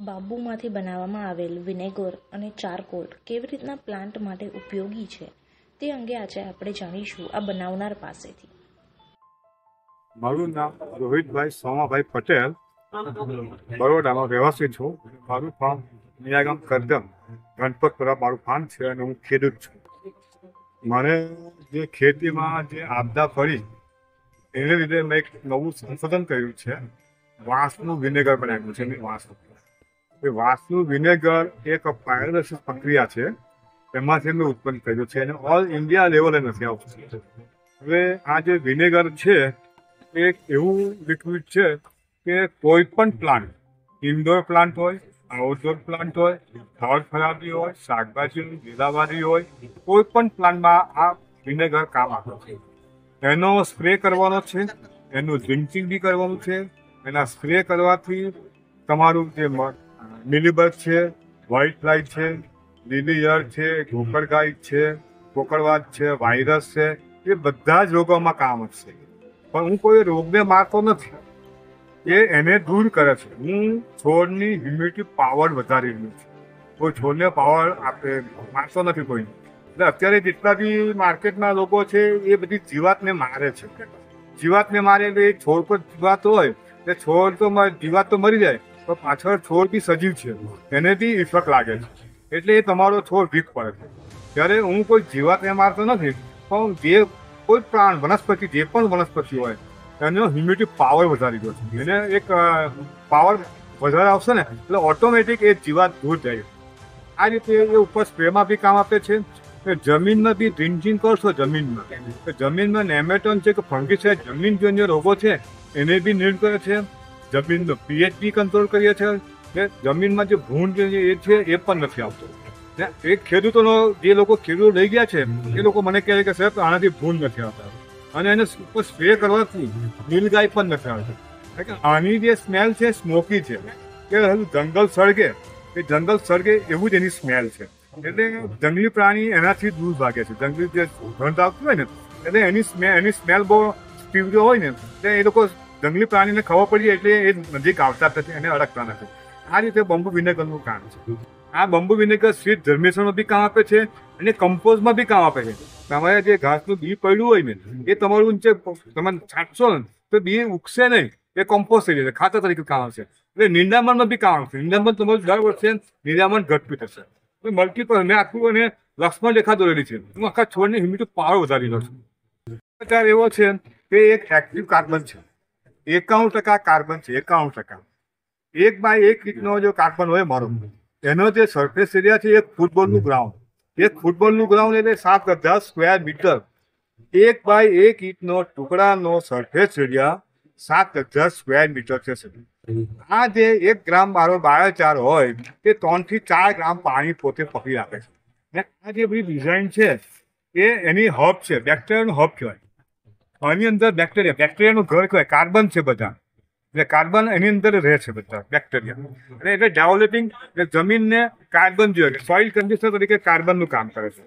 બાંબુમાંથી બનાવવામાં આવેલ વિનેગર અને ચારકોલ કેવી રીતના પ્લાન્ટ માટે ઉપયોગી છે તે અંગે આજે આપણે જાણીશું આ બનાવનાર પાસેથી. મારું નામ રોહિતભાઈ સોમાભાઈ પટેલ, બરોડામાં રહેવાસી છું. મારું ફાર્મ નિયાગામ કરદમ ગણપતપુરા મારું ફાર્મ છે અને હું ખેડૂત છું. મને જે ખેતીમાં જે આપદા પડી એને લીધે મેં એક નવું સંશોધન કર્યું છે. વાંસનું વિનેગર બનાવ્યું છે. એ વાંસનું વિનેગર એક પાયરોલિસિસ પ્રક્રિયા છે, એમાંથી મેં ઉત્પન્ન કર્યું છે અને ઓલ ઇન્ડિયા લેવલે નથી આવતું. હવે આ જે વિનેગર છે એક એવું લિક્વિડ છે કે કોઈ પણ પ્લાન્ટ, ઇન્ડોર પ્લાન્ટ હોય, આઉટડોર પ્લાન્ટ હોય, ફળ ફળાદી હોય, શાકભાજી લીલાવારી હોય, કોઈ પણ પ્લાન્ટમાં આ વિનેગર કામ આપે છે. એનો સ્પ્રે કરવાનો છે, એનું ડ્રિંકિંગ બી કરવાનું છે. એના સ્પ્રે કરવાથી તમારું જે મિલીબગ છે, વ્હાઇટ ફ્લાય છે, લીલી ઈયળ છે, ગોકળગાય છે, કોકળવાત છે, વાયરસ છે, એ બધા જ રોગોમાં કામ આપશે. પણ હું કોઈ રોગને મારતો નથી, એ એને દૂર કરે છે. હું છોડની હ્યુમિડિટી પાવર વધારી રહ્યું છું. કોઈ છોડને પાવર આપે મારતો નથી કોઈ. એટલે અત્યારે જેટલા બી માર્કેટના લોકો છે એ બધી જીવાતને મારે છે. જીવાતને મારે એટલે એ છોડ પર જીવાત હોય એટલે છોડ તો જીવાત તો મરી જાય, પણ પાછળ છોડ બી સજીવ છે, એને બી ઇફેક્ટ લાગે છે. એટલે એ તમારો છોડ વીક પડે છે. ત્યારે હું કોઈ જીવાતને મારતો નથી, પણ જે કોઈ પ્રાણ વનસ્પતિ, જે પણ વનસ્પતિ હોય એનો હ્યુમિડિટી પાવર વધારી દો છે. એને એક પાવર વધારે આવશે ને એટલે ઓટોમેટિક એ જીવાત દૂર જાય. આ રીતે એ ઉપર સ્પ્રેમાં બી કામ આપે છે. જમીનમાં બી ડ્રિન્ચિંગ કરશો જમીનમાં નેમેટોન છે કે ફંગીસાઇડ જમીન રોગો છે એને બી નિર્મૂલ કરે છે. જમીનનો પીએચ બી કંટ્રોલ કરીએ છીએ. જમીનમાં જે ભૂંડ એ છે એ પણ નથી આવતો. એક ખેડૂતોનો જે લોકો ખેડૂતો લઈ ગયા છે એ લોકો મને કહે કે સાહેબ આનાથી ભૂંડ નથી આવતા, અને એને સ્પ્રે કરવાથી નીલગાય પણ નથી આવતી. આની જે સ્મેલ છે સ્મોકી છે, કે જંગલ સળગે એ જંગલ સળગે એવું જ એની સ્મેલ છે. એટલે જંગલી પ્રાણી એનાથી દૂર ભાગે છે. જંગલી જે ગંધ આવતી હોય ને એટલે એની સ્મેલ બહુ તીવ્ર હોય ને એટલે એ લોકો જંગલી પ્રાણીને ખબર પડી એટલે એ નજીક આવતા નથી, એને અડકતા નથી. આ રીતે બંબુ વિનેગરનું કામ છે. આ બંબુ વિનેગર સીડ જર્મિનેશનમાં બી કામ આપે છે અને કમ્પોઝમાં બી કામ આપે છે. તમારે જે ઘાસનું બી પડ્યું હોય ને એ તમારું જે તમે છાંટશો ને તો બી ઉગશે નહીં, એ કમ્પોઝ થઈ જશે, ખાતર તરીકે કામ આવશે. એટલે નિંદામણમાં બી કામ આવશે. નિંદામણ તમારું દર વર્ષે નિંદામણ ઘટતું થશે. મલ્ટીપલ મેં આખું અને લક્ષ્મણ રેખા દોરેલી છે. હું આખા છોડની હ્યુમિડિટી પાવર વધારી લઉં છું. પ્રકાર એવો છે કે એક એક્ટિવ કાર્બન છે, 91% કાર્બન છે. 91%. 1/1 ઇંચનો જો કાર્બન હોય મારો, એનો જે સરફેસ એરિયા છે એક ફૂટબોલનું ગ્રાઉન્ડ. એક ફૂટબોલનું ગ્રાઉન્ડ એટલે 7,000 સ્ક્વેર મીટર. 1/1 ઇંચનો ટુકડાનો સરફેસ એરિયા 7,000 સ્ક્વેર મીટર છે. આ જે 1 ગ્રામ મારો બાયોચાર હોય તે 3 થી 4 ગ્રામ પાણી પોતે પકડી રાખે છે. ને આ જે બધી ડિઝાઇન છે એ એની હબ છે, બેક્ટેરિયાનું હબ કહેવાય. આની અંદર બેક્ટેરિયાનું ઘર કહેવાય. કાર્બન છે બધા, એટલે કાર્બન એની અંદર રહે છે બધા બેક્ટેરિયા. અને એટલે ડેવલપિંગ જમીનને કાર્બન જોઈએ, સોઇલ કન્ડિશનર તરીકે કાર્બનનું કામ કરે છે.